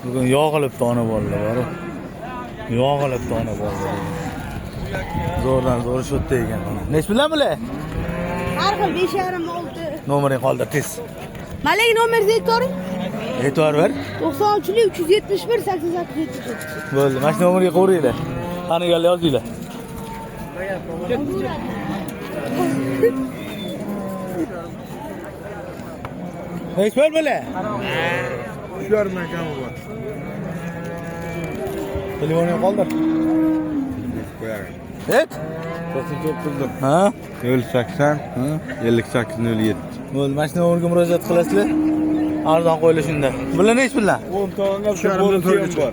Bugün yog'ilibdi ona bolalar. Yog'ilibdi ona bolalar. Zo'rdan zo'r shotda ekan. Nech bilan bular? Har xil 5,5 oldi. Nomering qoldir tez. Malak nomeringizni aytavering. E'tibor ber. 93 371 88 Bo'ldi. Mana shu nomerga qo'yinglar. Qani gal yozinglar. Nech bor bular? Shu yerdan kami bor. Telefonini qoldir. Qo'yaring. Et? 99 Ha? 080 5807. Bo'ldi. Mana shu nomerga murojaat qilasizlar. Arzon qo'yili shunda. Bular nech bilan? 10 tog'anga bonus bor.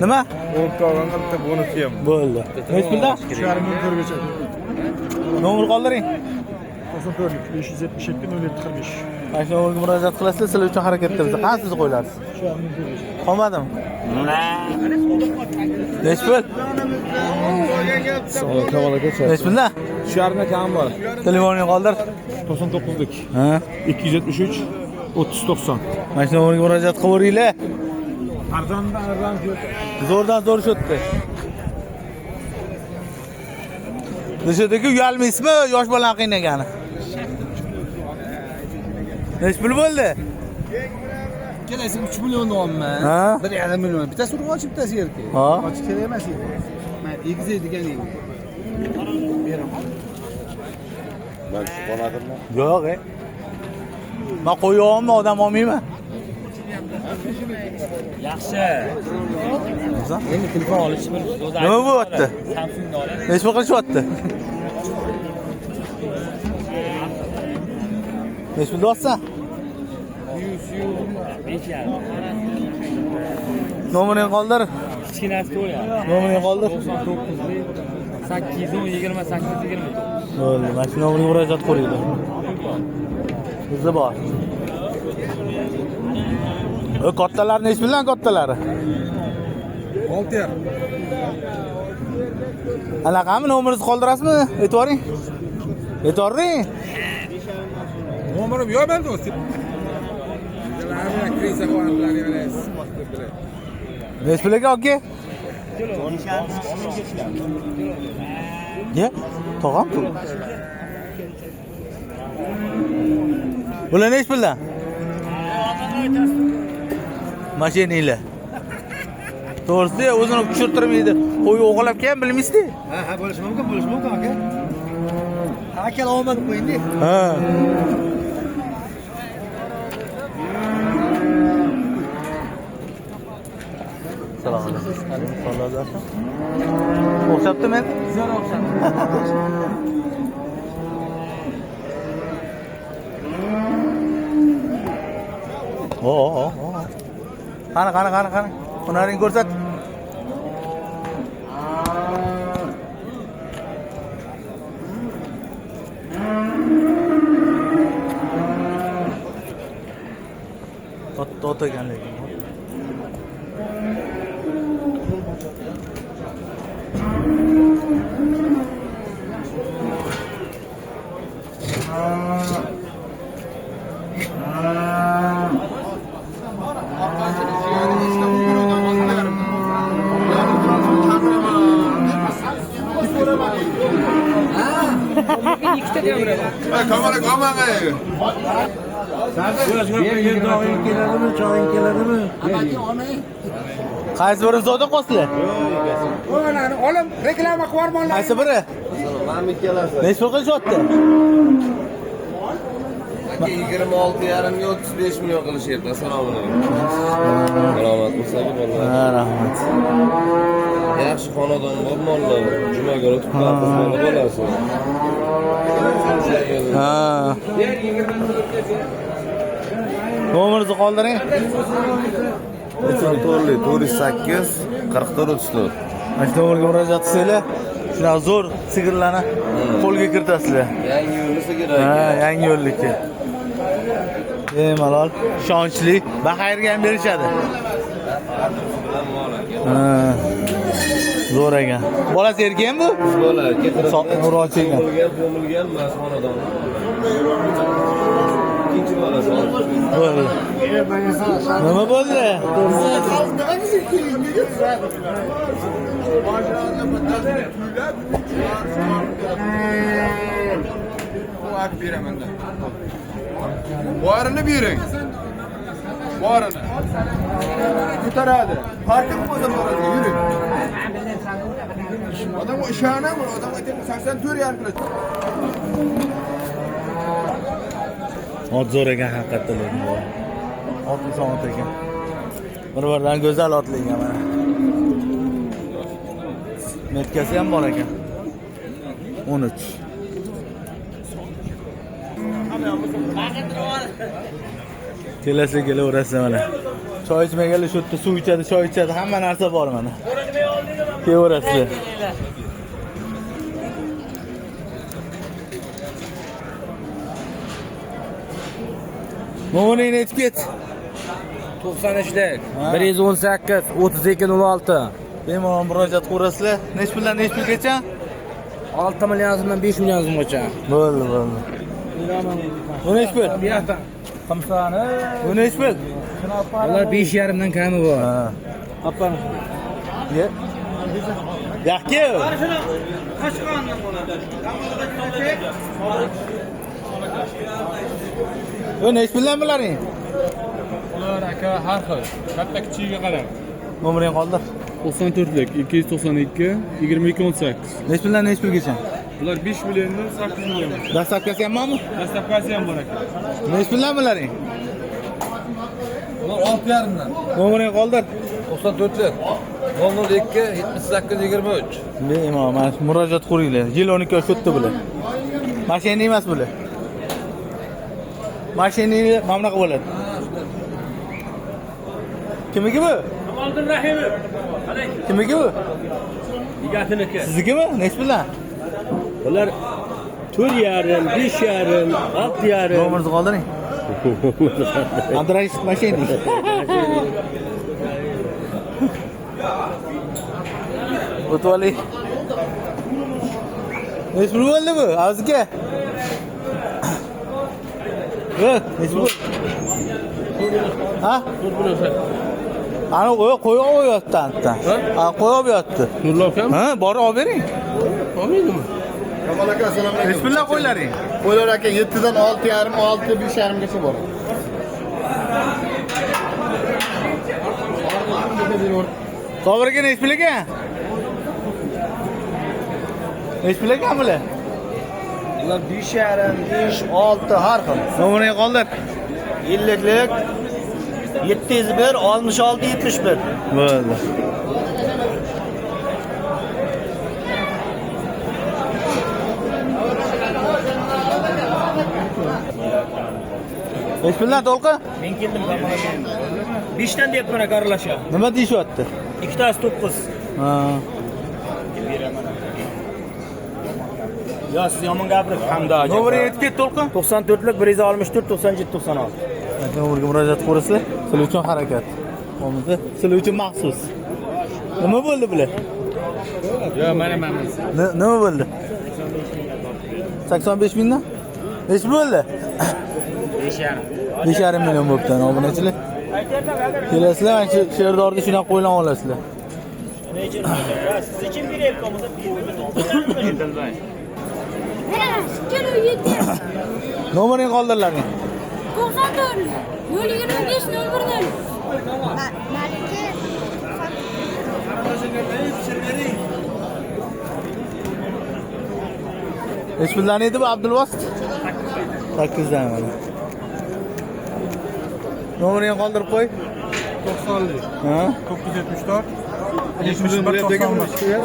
Nima? 10 tog'anga bitta bonus ham. Bo'ldi. Nech bilan? 3,5 Nomer qoldiring. 94 572 0745. Mana shu nomerga murojaat qilasizlar, sizlar uchun harakat qilamiz. Qani siz qo'ylarsiz? Qolmadimi? Nech pul? Nech bilan? Shu yerdan kami bor. Telefonini qoldir. 99lik. Ha? 273 3090. Mana shu nomerga murojaat qilaveringlar. Arzondan arzon yo'q. Zo'rdan zo'r shotdi. Dışarıdaki uyalmaysizmi? Yosh bolani qiynagani. Nech pul bo'ldi? Kelasi 3 million olman. Ha? 1,5 million. Bittasi urg'ochi, bittasi yerga. Ha? Ochiq kerak emas edi. Mana egizaydigan edi. Ben şu qonadimmi? Yo'q, Men qo'yayapman, odam olmayman. Yaxshi. Endi telefon olish bir o'zi. Nima bo'lyapti? Samsungni oladi. Nech pul qilishyapti? Nech pul deyapsan? 5,5. Nomerini qoldir. Kichkinasi to'ya. Nomerini qoldir. 828 Bo'ldi. Mana shu nomerga murojaat qiling. Bizi bor. Kattalar nech bilan kattalari? 6 yer. Anaqami nomeringizni qoldirasizmi? Aytvoring. Aytvoring. Nomerim yo'q men do'st. Ularga kirsa qo'yadilar emas. Nech pul ekan aka? Ye? Tog'am pul. Bular nech puldan? Mashinanglar. To'g'risi, o'zini tushirtirmaydi. Qo'y o'g'lab kelgan bilmaysizda? Ha, bo'lishi mumkin aka. Akalar olmadi qo'ying-da. Ha. Salom alaykum. O'xshabdi men? Zo'r o'xshadi. Qani. Hunaringni ko'rsat. Tot ekan lekin. Kamera qolmang. Qaysi biri zoda qoslar? Olim reklama qilib yubormonlar. Qaysi biri? Mana ikkalasi. Nech pul qilishyapti? 26,5 ga 35 million qilishyapti. Assalomu alaykum. Salomat bo'lsangiz bo'ladi. Ha, rahmat. Yaxshi xonadon bor mollar. Jumaga o'tib qolasiz, bo'lasiz. Ha. Nomeringizni qoldiring. 408 44 34. Mana shu nomerga murojaat qilsanglar, shunaqa zo'r sigirlarni qo'lga kiritasizlar. Yangi yo'lni sigir. Ha, yangi yo'llikka. Malol, ishonchli, baxayrga ham berishadi. Ha. Zo'r ekan. Bolasi erkakmi bu? Bola, Murojaat ekan. Bo'lgan, mana xonadon. ikkinchi bolasi. Bo'ldi. Nima bo'ldi? Bu beraman da. Borini bering. Borini. Ko'taradi. Farqi bo'lmasa boradi, yuring. Odamga ishonaman, odamga aytaman 84 yarim kilo. Ot zo'r ekan haqiqatan. Otni sonat ekan. Bir-biridan go'zal otlingan mana. Metkasi ham bor ekan. 13. Kelasi kelaverasiz mana. Choy ichmaganlar shu yerda suv ichadi, choy ichadi, hamma narsa bor mana. Kelaverasiz. Mo'nin aytib ket. 93lik 118 3206. Bemalol murojaat qilasizlar. Nech puldan nech pulgacha? 6 million so'mdan 5 million so'mgacha. Bo'ldi, bo'ldi. Bu nech pul? Bu yoqda qimsani. Bu nech pul? Ular 5,5 dan kami bor. Ha. Appa. Ye. Yaxki. Bu nech puldan bilaring? Ular aka har xil. Katta kichigiga qarab. Nomering qoldi. 94lik 292 2218. Nech puldan nech pulgacha? Ular 5 milliondan 8 million. Dastlabkasi ham bormi? Dastlabkasi ham bor aka. Nech puldan bilaring? Ular 6,5 dan. Nomering qoldi. 94lik 002 78 23. Bemalol mana murojaat qiling. Yil 12 yosh o'tdi bular. Mashina emas bular. Mashina mana bunaqa bo'ladi. Kimniki bu? Kamoliddin Rahimov. Kimniki bu? Yigatiniki. Siznikimi? Nech puldan? Ular 4,5, 5,5, 6,5. Nomeringizni qoldiring. Andray mashina. O'tvali. Nech pul bo'ldi bu? Azga. Nech pul? Ha? Ana qo'yib qo'yapti anta. Ha, qo'yib yotdi. Nurlar ham? Ha, borib olib bering. Olmaydimi? Kamol aka, assalomu alaykum. Nech puldan qo'ylaring? Qo'ylar aka 7 dan 6,5, 6, 5,5 gacha bor. To'g'riga nech pul ekan? Nech pul ekan bular? Ular 5,5, 5, 6 har xil. Nomering qoldir. Yilliklik 701 66 71. Bo'ldi. Nech puldan to'lqi? Men keldim Kamol aka. 5 dan deyapman aka aralasha. Nima deyishyapti? Ikkitasi 9. Ha. Yo, siz yomon gapirib hamda. Nomering aytib ket to'lqi. 94lik 164 97 96. Nomerga murojaat qilasizlar. Sizlar uchun harakat. Qo'mizda sizlar uchun maxsus. Nima bo'ldi bular? Yo, mana mana. Nima bo'ldi? 85 mingdan? Nech bo'ldi? 5,5. 5,5 million bo'pti obunachilar. Kelasizlar, mana shu sherdorni shuna qo'ylan olasizlar. Siz kim beryapti bo'lsa bilmay. Kilo 7. Nomering qoldirlaring. 94. 025 010. Malika. Nech puldan edi bu Abdulvosit? 8 dan mana. Nomeringni qoldirib qo'y. 90lik Ha? 974 71 91.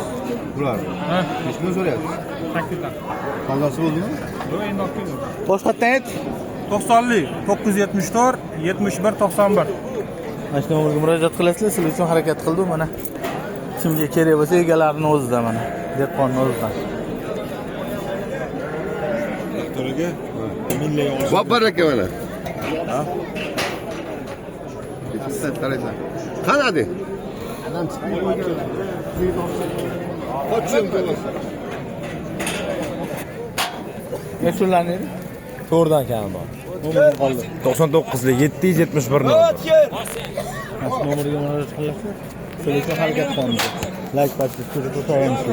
Bular. Ha, 5 million so'rayapti. 8dan. Qoldirsa bo'ldimi? Yo, endi olib keldim. Boshqatdan ayt. 90lik 974 71 91. Mana shu nomerga murojaat qilasizlar, sizlar uchun harakat qildim mana. Kimga kerak bo'lsa egalarining o'zida mana. Dehqonning o'zidan. Doktoriga milliy olsa. Va baraka mana. Ha? Bitta qaraysan. Qanadi? Qochim bo'lsa. Nech puldan edi? 4 dan kami bor. Nomerim qoldi. 99lik 771 oldu. Nomeriga murojaat qilasiz. Shuning uchun harakat qilamiz. Like bosib, ko'rsatib qo'yamiz.